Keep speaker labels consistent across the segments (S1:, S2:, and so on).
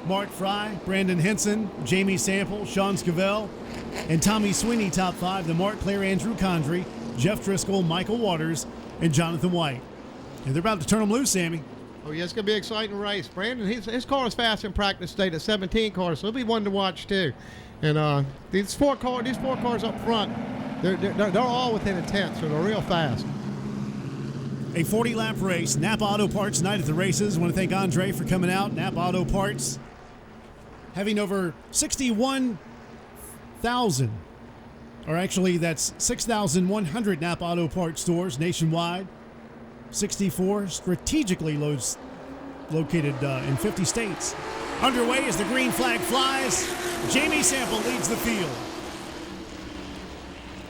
S1: Mark Fry, Brandon Henson, Jamie Sample, Sean Scavell, and Tommy Sweeney top 5. Then Mark Claire, Andrew Condrey, Jeff Driscoll, Michael Waters, and Jonathan White. And they're about to turn them loose, Sammy.
S2: Oh, yeah, it's going to be an exciting race. Brandon, his car is fast in practice state at 17 cars, so it'll be one to watch, too. And these four cars up front, they're all within a tenth, so they're real fast.
S1: A 40-lap race, Napa Auto Parts night at the races. I want to thank Andre for coming out. Napa Auto Parts having over 61,000, or actually that's 6,100 Napa Auto Parts stores nationwide. 64 strategically located in 50 states. Underway as the green flag flies. Jamie Sample leads the field.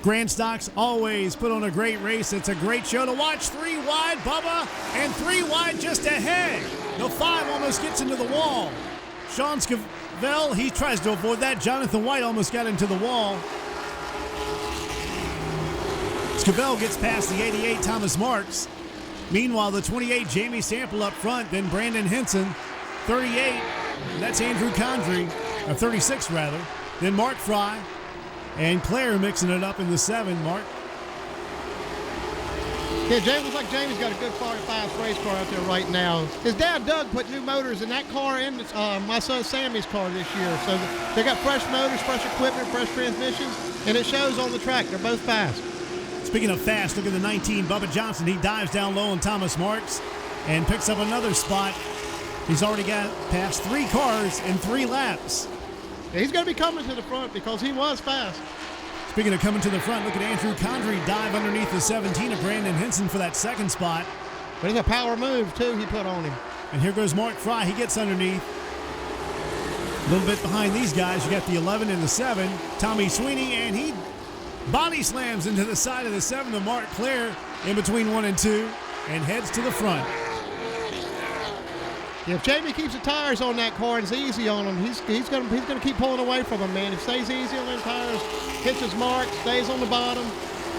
S1: Grand Stocks always put on a great race. It's a great show to watch. 3 wide, Bubba, and 3 wide just ahead. The 5 almost gets into the wall. Sean Scavell, he tries to avoid that. Jonathan White almost got into the wall. Scavell gets past the 88, Thomas Marks. Meanwhile, the 28, Jamie Sample up front, then Brandon Henson. 38, that's Andrew Condrey, or 36 rather. Then Mark Fry. And Claire mixing it up in the 7, Mark.
S2: Yeah, looks like Jamie's got a good fast race car out there right now. His dad, Doug, put new motors in that car and my son Sammy's car this year. So they got fresh motors, fresh equipment, fresh transmissions, and it shows on the track. They're both fast.
S1: Speaking of fast, look at the 19, Bubba Johnson. He dives down low on Thomas Marks and picks up another spot. He's already got past 3 cars in 3 laps.
S2: Yeah, he's going to be coming to the front because he was fast.
S1: Speaking of coming to the front, look at Andrew Condrey dive underneath the 17 of Brandon Henson for that second spot.
S2: But it's a power move, too, he put on him.
S1: And here goes Mark Fry. He gets underneath. A little bit behind these guys. You got the 11 and the 7. Tommy Sweeney, and he body slams into the side of the 7 of Mark Claire in between 1 and 2 and heads to the front.
S2: If Jamie keeps the tires on that car and it's easy on him, he's gonna keep pulling away from him, man. If he stays easy on those tires, hits his mark, stays on the bottom,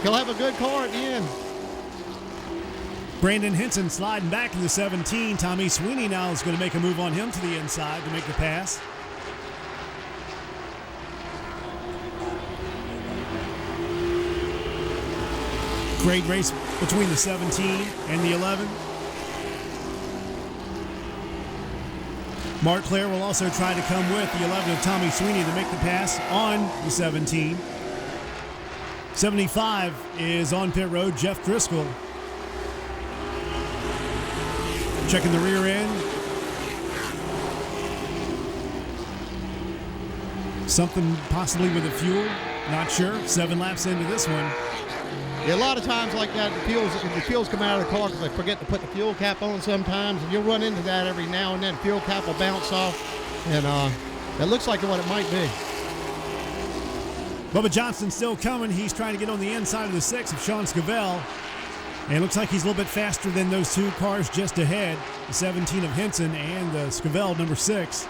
S2: he'll have a good car at the end.
S1: Brandon Henson sliding back in the 17. Tommy Sweeney now is going to make a move on him to the inside to make the pass. Great race between the 17 and the 11. Mark Claire will also try to come with the 11 of Tommy Sweeney to make the pass on the 17. 75 is on pit road, Jeff Driscoll. Checking the rear end. Something possibly with the fuel, not sure. 7 laps into this one.
S2: Yeah, a lot of times like that, the fuels come out of the car because they forget to put the fuel cap on sometimes, and you'll run into that every now and then. Fuel cap will bounce off, and that looks like what it might be.
S1: Bubba Johnson's still coming. He's trying to get on the inside of the 6 of Sean Scavell. And it looks like he's a little bit faster than those 2 cars just ahead, the 17 of Henson and the Scavell number 6.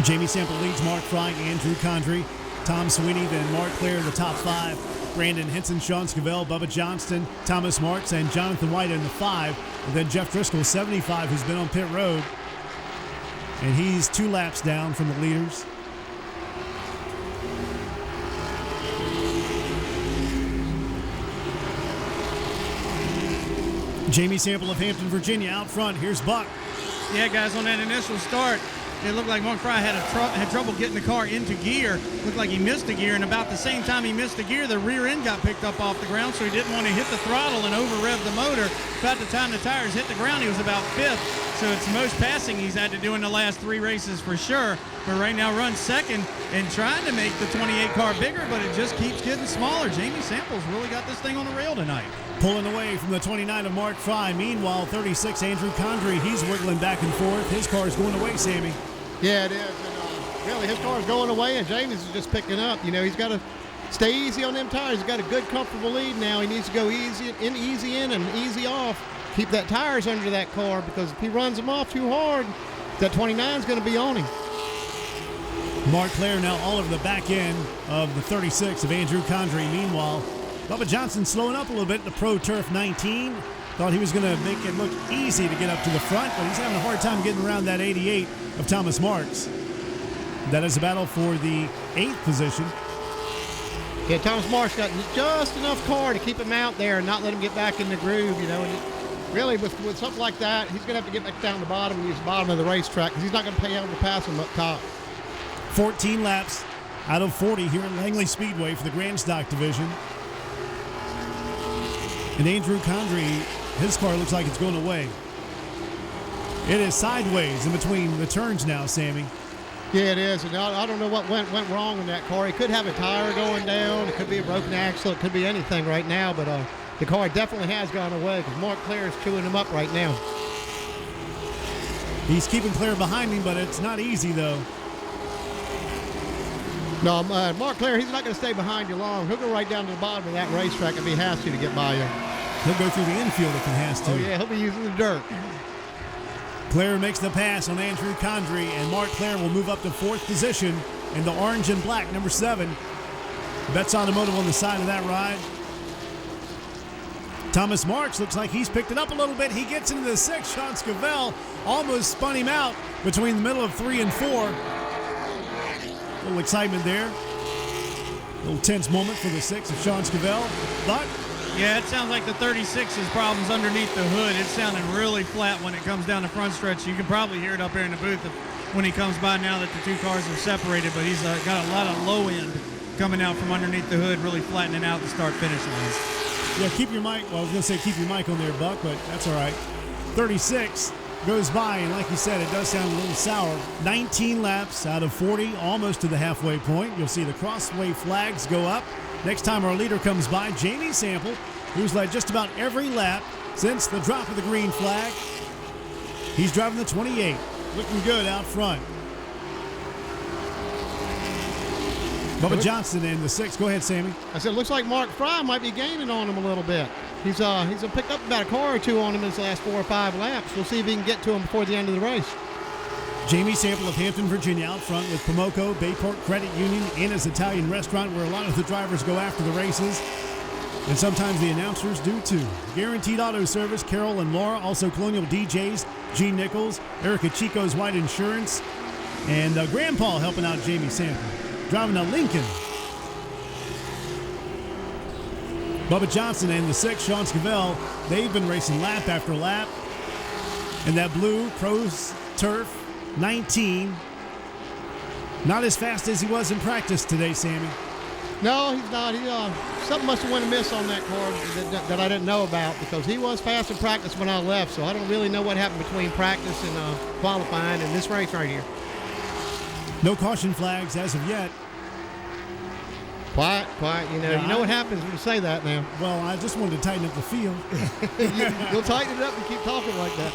S1: Jamie Sample leads Mark Fry, Andrew Condrey, Tom Sweeney, then Mark Claire in the top 5. Brandon Henson, Sean Scavell, Bubba Johnston, Thomas Marks, and Jonathan White in the 5. And then Jeff Driscoll, 75, who's been on pit road. And he's 2 laps down from the leaders. Jamie Sample of Hampton, Virginia out front. Here's Buck.
S3: Yeah, guys, on that initial start, it looked like Mark Fry had trouble getting the car into gear. Looked like he missed a gear, and about the same time he missed the gear, the rear end got picked up off the ground, so he didn't want to hit the throttle and over-rev the motor. About the time the tires hit the ground, he was about 5th, so it's the most passing he's had to do in the last 3 races for sure. But right now runs 2nd and trying to make the 28 car bigger, but it just keeps getting smaller. Jamie Sample's really got this thing on the rail tonight.
S1: Pulling away from the 29 of Mark Fry. Meanwhile, 36, Andrew Condrey, he's wiggling back and forth. His car's going away, Sammy.
S2: Yeah, it is. And, really, his car's going away, and Jamie's is just picking up. You know, he's got to stay easy on them tires. He's got a good, comfortable lead now. He needs to go easy in, and easy off. Keep that tires under that car, because if he runs them off too hard, that 29 is going to be on him.
S1: Mark Claire now all over the back end of the 36 of Andrew Condrey. Meanwhile, Bubba Johnson slowing up a little bit. The Pro Turf 19. Thought he was going to make it look easy to get up to the front, but he's having a hard time getting around that 88 of Thomas Marks. That is a battle for the 8th position.
S2: Yeah, Thomas Marks got just enough car to keep him out there and not let him get back in the groove, you know. And really, with something like that, he's going to have to get back down the bottom and use the bottom of the racetrack because he's not going to pay able to pass him up top.
S1: 14 laps out of 40 here at Langley Speedway for the Grand Stock division. And Andrew Condrey, his car looks like it's going away. It is sideways in between the turns now, Sammy.
S2: Yeah, it is, and I don't know what went wrong in that car. He could have a tire going down. It could be a broken axle. It could be anything right now, but the car definitely has gone away because Mark Claire is chewing him up right now.
S1: He's keeping Claire behind him, but it's not easy, though.
S2: No, Mark Claire, he's not going to stay behind you long. He'll go right down to the bottom of that racetrack if he has to get by you.
S1: He'll go through the infield if he has to.
S2: Oh, yeah, he'll be using the dirt.
S1: Claire makes the pass on Andrew Condrey, and Mark Claire will move up to 4th position in the orange and black, number 7. Betts Automotive on the side of that ride. Thomas Marks looks like he's picked it up a little bit. He gets into the 6. Sean Scavell almost spun him out between the middle of 3 and 4. A little excitement there. A little tense moment for the 6 of Sean Scavell. But
S3: yeah, it sounds like the 36's problems underneath the hood. It's sounding really flat when it comes down the front stretch. You can probably hear it up here in the booth when he comes by now that the two cars are separated, but he's got a lot of low end coming out from underneath the hood, really flattening out the start-finish lines.
S1: yeah, keep your mic. Well, I was going to say keep your mic on there, Buck, but that's all right. 36 goes by, and like you said, it does sound a little sour. 19 laps out of 40, almost to the halfway point. You'll see the crossway flags go up. Next time our leader comes by, Jamie Sample, who's led just about every lap since the drop of the green flag. He's driving the 28, looking good out front. Bubba Johnson in the 6. Go ahead, Sammy.
S2: I said, looks like Mark Fry might be gaining on him a little bit. He's picked up about a car or two on him in his last 4 or 5 laps. We'll see if he can get to him before the end of the race.
S1: Jamie Sample of Hampton, Virginia, out front with Pomoco, Bayport Credit Union, Anna's Italian Restaurant, where a lot of the drivers go after the races. And sometimes the announcers do too. Guaranteed Auto Service, Carol and Laura. Also Colonial DJs, Gene Nichols, Erica Chico's White Insurance, and Grandpa helping out Jamie Sample. Driving a Lincoln. Bubba Johnson and the 6, Sean Scavell, they've been racing lap after lap. And that blue Pros Turf 19, not as fast as he was in practice today, Sammy.
S2: No, he's not. Something must have went amiss on that car that I didn't know about because he was fast in practice when I left, so I don't really know what happened between practice and qualifying and this race right here.
S1: No caution flags as of yet.
S2: Quiet. You know what happens when you say that now.
S1: Well, I just wanted to tighten up the field.
S2: You'll tighten it up and keep talking like that.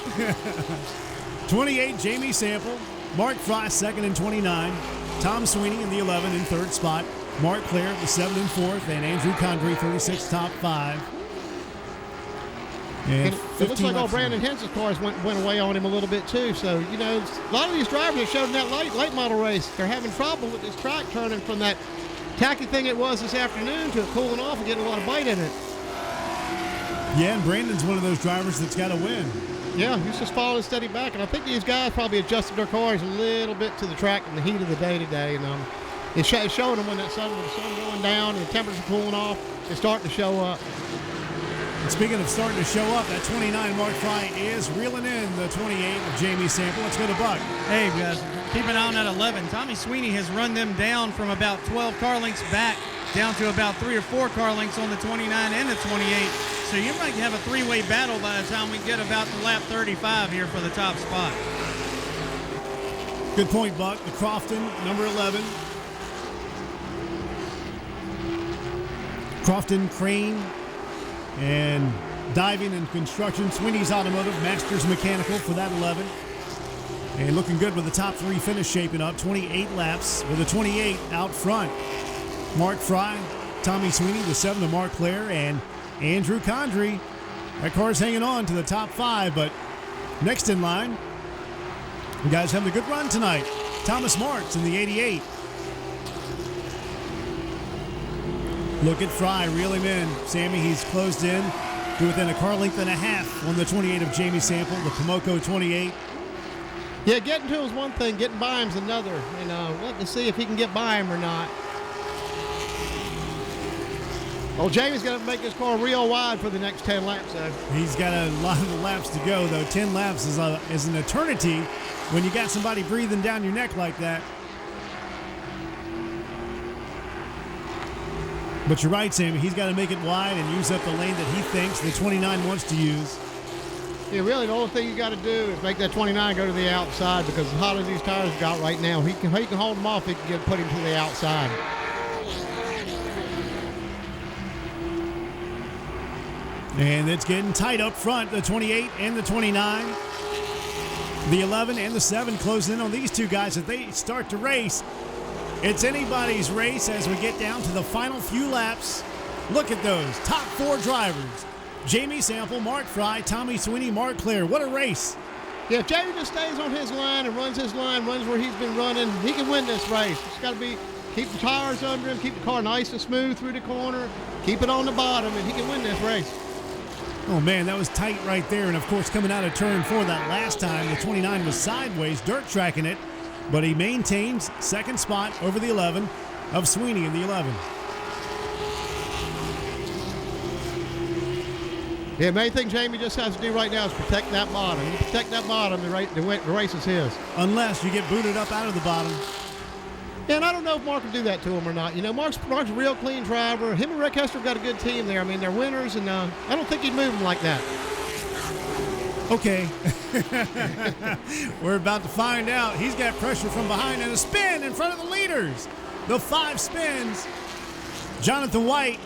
S1: 28, Jamie Sample. Mark Fry, 2nd and 29. Tom Sweeney in the 11 and 3rd spot. Mark Claire, the 7th and 4th. And Andrew Condrey, 36, top 5. And
S2: it looks like all Brandon Henson's cars went away on him a little bit too. So, a lot of these drivers that showed in that late model race, they're having trouble with this track turning from that tacky thing it was this afternoon to it cooling off and getting a lot of bite in it.
S1: Yeah, and Brandon's one of those drivers that's got to win.
S2: Yeah, he's just following steady back. And I think these guys probably adjusted their cars a little bit to the track and the heat of the day today. And it's showing them when the sun going down and the temperatures cooling off, it's starting to show up.
S1: And speaking of starting to show up, that 29 Mark Fry is reeling in the 28 of Jamie Sample. Let's go to Buck.
S3: Hey, guys, keep an eye on that 11. Tommy Sweeney has run them down from about 12 car lengths back down to about 3 or 4 car lengths on the 29 and the 28. So you might have a 3-way battle by the time we get about to lap 35 here for the top spot.
S1: Good point, Buck. The Crofton, number 11. Crofton Crane and Diving and Construction. Sweeney's Automotive, Masters Mechanical for that 11. And looking good with the top 3 finish shaping up. 28 laps with a 28 out front. Mark Fry, Tommy Sweeney, the 7 of Mark Claire, and Andrew Condrey. That car's hanging on to the top 5, but next in line, you guys having a good run tonight. Thomas Marks in the 88. Look at Fry, reel him in. Sammy, he's closed in. to within a car length and a half on the 28 of Jamie Sample, the Pomoco 28.
S2: Yeah, getting to him is one thing, getting by him is another. And we'll have to see if he can get by him or not. Oh, Jamie's going to make his car real wide for the next 10 laps, though.
S1: He's got a lot of laps to go, though. 10 laps is an eternity when you got somebody breathing down your neck like that. But you're right, Sammy. He's got to make it wide and use up the lane that he thinks the 29 wants to use.
S2: Yeah, really, the only thing you got to do is make that 29 go to the outside, because as hot as these tires got right now, he can hold them off. He can put him to the outside.
S1: And it's getting tight up front, the 28 and the 29. The 11 and the 7 closing in on these two guys as they start to race. It's anybody's race as we get down to the final few laps. Look at those top 4 drivers. Jamie Sample, Mark Fry, Tommy Sweeney, Mark Claire. What a race.
S2: Yeah, if Jamie just stays on his line and runs his line, runs where he's been running, he can win this race. It's got to be keep the tires under him, keep the car nice and smooth through the corner, keep it on the bottom, and he can win this race.
S1: Oh, man, that was tight right there. And, of course, coming out of turn 4 that last time, the 29 was sideways, dirt tracking it. But he maintains second spot over the 11 of Sweeney in the 11.
S2: Yeah, the main thing Jamie just has to do right now is protect that bottom. When you protect that bottom, the race is his.
S1: Unless you get booted up out of the bottom.
S2: Yeah, and I don't know if Mark will do that to him or not. You know, Mark's a real clean driver. Him and Rick Hester have got a good team there. I mean, they're winners, and I don't think he'd move them like that.
S1: Okay. We're about to find out. He's got pressure from behind and a spin in front of the leaders. The 5 spins. Jonathan White.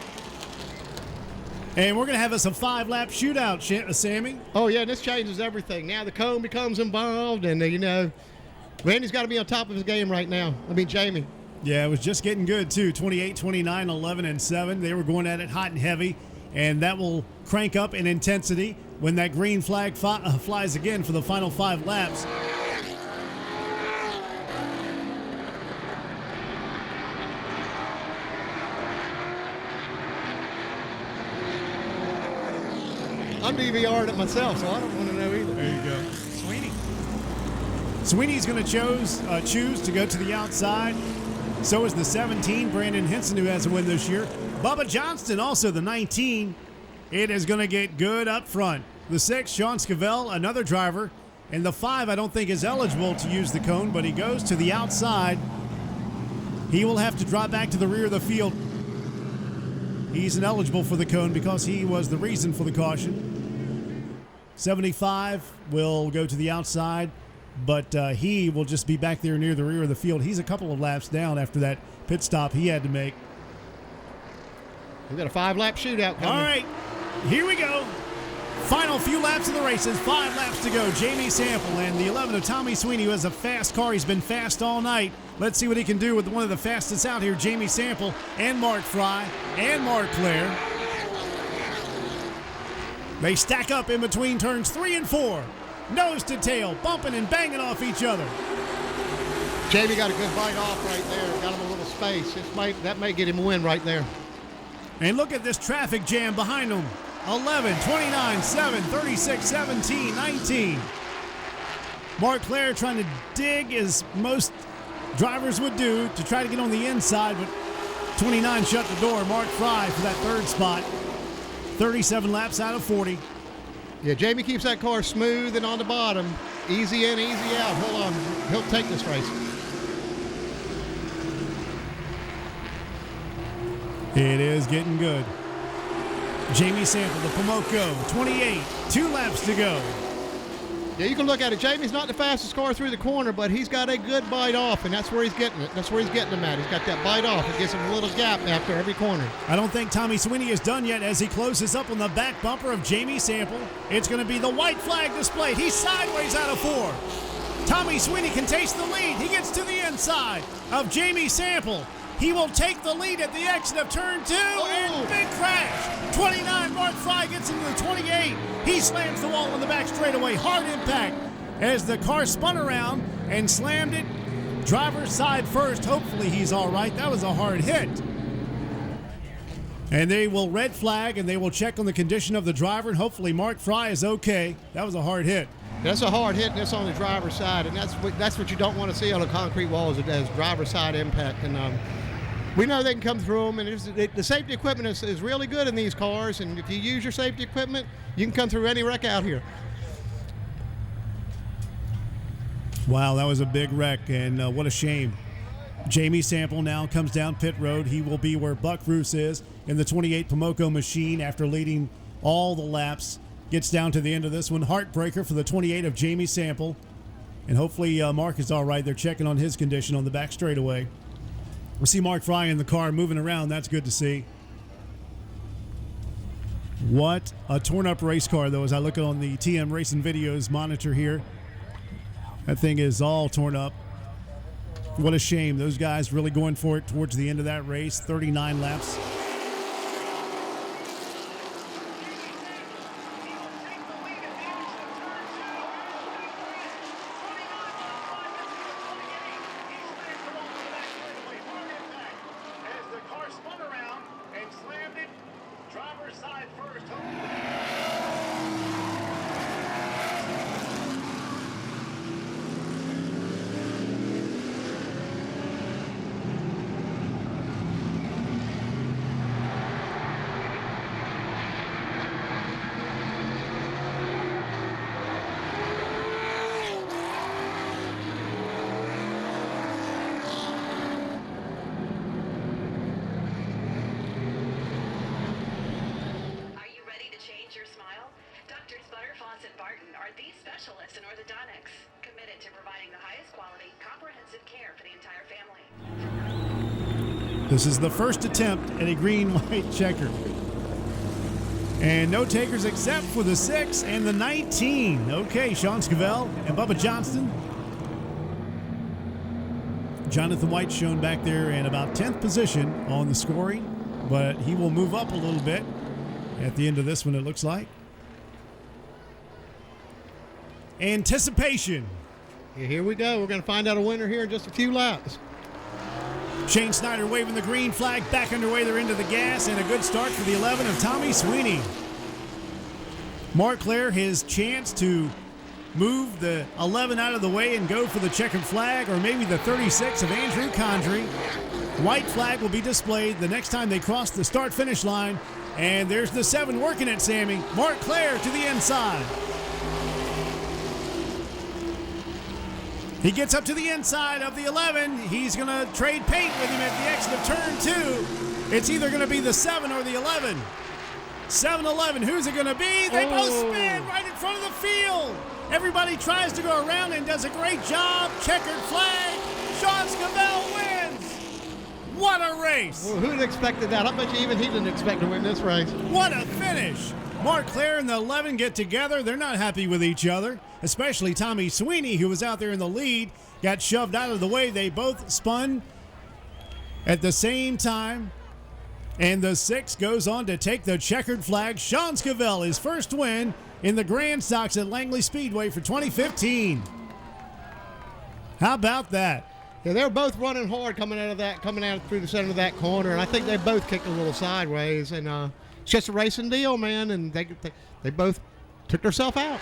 S1: And we're going to have us a 5-lap shootout, Sammy.
S2: Oh, yeah, and this changes everything. Now the cone becomes involved, and, Randy's got to be on top of his game right now. I mean, Jamie.
S1: Yeah, it was just getting good, too. 28, 29, 11, and 7. They were going at it hot and heavy, and that will crank up in intensity when that green flag flies again for the final 5 laps.
S2: I'm DVR'd it myself, so I don't want to know either.
S1: There you go.
S3: Sweeney.
S1: Sweeney's going to choose to go to the outside. So is the 17, Brandon Henson, who has a win this year. Bubba Johnston, also the 19. It is going to get good up front. The 6, Sean Scavell, another driver. And the 5, I don't think is eligible to use the cone, but he goes to the outside. He will have to drop back to the rear of the field. He's ineligible for the cone because he was the reason for the caution. 75 will go to the outside, but he will just be back there near the rear of the field. He's a couple of laps down after that pit stop he had to make.
S2: We've got a 5-lap shootout coming.
S1: All right, here we go. Final few laps of the races, 5 laps to go. Jamie Sample and the 11 of Tommy Sweeney, who has a fast car. He's been fast all night. Let's see what he can do with one of the fastest out here, Jamie Sample and Mark Fry and Mark Claire. They stack up in between turns 3 and 4. Nose to tail, bumping and banging off each other.
S2: Jamie got a good bite off right there. Got him a little space. That may get him a win right there.
S1: And look at this traffic jam behind them. 11, 29, 7, 36, 17, 19. Mark Claire trying to dig as most drivers would do to try to get on the inside, but 29 shut the door. Mark Fry for that 3rd spot. 37 laps out of 40.
S2: Yeah, Jamie keeps that car smooth and on the bottom. Easy in, easy out. Hold on. He'll take this race.
S1: It is getting good. Jamie Sample, the Pomoco, 28, 2 laps to go.
S2: Yeah, you can look at it. Jamie's not the fastest car through the corner, but he's got a good bite off, and that's where he's getting it. That's where he's getting them at. He's got that bite off. It gives him a little gap after every corner.
S1: I don't think Tommy Sweeney is done yet as he closes up on the back bumper of Jamie Sample. It's going to be the white flag displayed. He's sideways out of 4. Tommy Sweeney can taste the lead. He gets to the inside of Jamie Sample. He will take the lead at the exit of turn 2, and big crash. 29, Mark Fry gets into the 28. He slams the wall on the back straightaway. Hard impact as the car spun around and slammed it. Driver's side first. Hopefully he's all right. That was a hard hit. And they will red flag, and they will check on the condition of the driver, and hopefully Mark Fry is okay. That was a hard hit.
S2: That's a hard hit, and that's on the driver's side, and that's what you don't want to see on a concrete wall is driver's side impact. And we know they can come through them, and the safety equipment is really good in these cars, and if you use your safety equipment, you can come through any wreck out here.
S1: Wow, that was a big wreck, and what a shame. Jamie Sample now comes down pit road. He will be where Buck Roos is in the 28 Pomoco machine after leading all the laps. Gets down to the end of this one. Heartbreaker for the 28 of Jamie Sample. And hopefully Mark is all right. They're checking on his condition on the back straightaway. We see Mark Fry in the car moving around. That's good to see. What a torn-up race car, though, as I look on the TM Racing Videos monitor here. That thing is all torn up. What a shame. Those guys really going for it towards the end of that race. 39 laps.
S4: Specialists in orthodontics, committed to providing the highest quality, comprehensive care for the entire family.
S1: This is the first attempt at a green-white checker. And no takers except for the 6 and the 19. Okay, Sean Scavell and Bubba Johnston. Jonathan White shown back there in about 10th position on the scoring, but he will move up a little bit at the end of this one, it looks like. Anticipation.
S2: Here we go. We're going to find out a winner here in just a few laps.
S1: Shane Snyder waving the green flag, back underway. They're into the gas, and a good start for the 11 of Tommy Sweeney. Mark Claire, his chance to move the 11 out of the way and go for the checkered flag, or maybe the 36 of Andrew Condrey. White flag will be displayed the next time they cross the start-finish line. And there's the 7 working it, Sammy. Mark Claire to the inside. He gets up to the inside of the 11. He's going to trade paint with him at the exit of turn 2. It's either going to be the 7 or the 11. 7-11, who's it going to be? They both spin right in front of the field. Everybody tries to go around and does a great job. Checkered flag. Sean Scavell wins. What a race.
S2: Well, who'd expected that? I bet you even he didn't expect to win this race.
S1: What a finish. Mark Claire and the 11 get together. They're not happy with each other, especially Tommy Sweeney, who was out there in the lead, got shoved out of the way. They both spun at the same time, and the 6 goes on to take the checkered flag. Sean Scavell, his first win in the Grand Stocks at Langley Speedway for 2015. How about that?
S2: Yeah, they're both running hard coming out through the center of that corner, and I think they both kicked a little sideways, and it's just a racing deal, man, and they both took themselves out.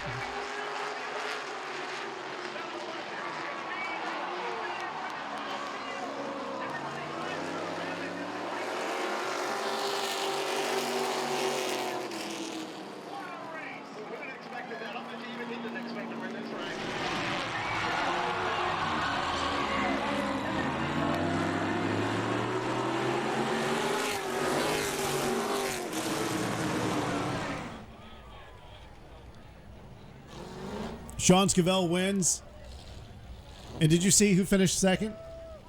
S1: Sean Scavell wins. And did you see who finished second?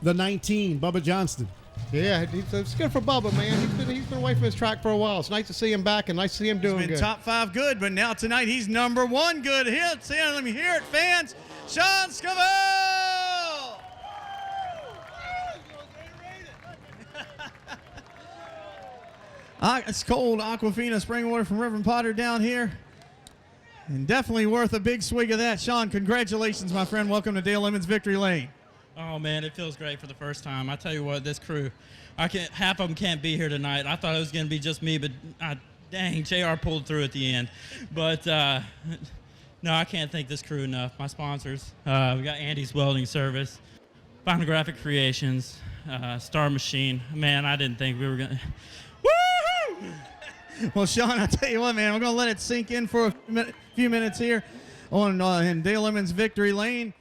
S1: The 19, Bubba Johnston.
S2: Yeah, it's good for Bubba, man. He's been away from his track for a while. It's nice to see him back and nice to see him doing good.
S3: He's been top 5 good, but now tonight he's number 1 good. Let me hear it, fans. Sean Scavell! It's cold Aquafina spring water from Reverend Potter down here. And definitely worth a big swig of that. Sean, congratulations, my friend. Welcome to Dale Emmons Victory Lane.
S5: Oh man, it feels great for the first time. I tell you what, this crew, half of them can't be here tonight. I thought it was going to be just me, but dang, JR pulled through at the end. But no, I can't thank this crew enough. My sponsors, we got Andy's Welding Service, Final Graphic Creations, Star Machine. Man, I didn't think we were going to. Woo!
S3: Well, Sean, I tell you what, man, we're going to let it sink in for a few minutes here on in Dale Emmons Victory Lane.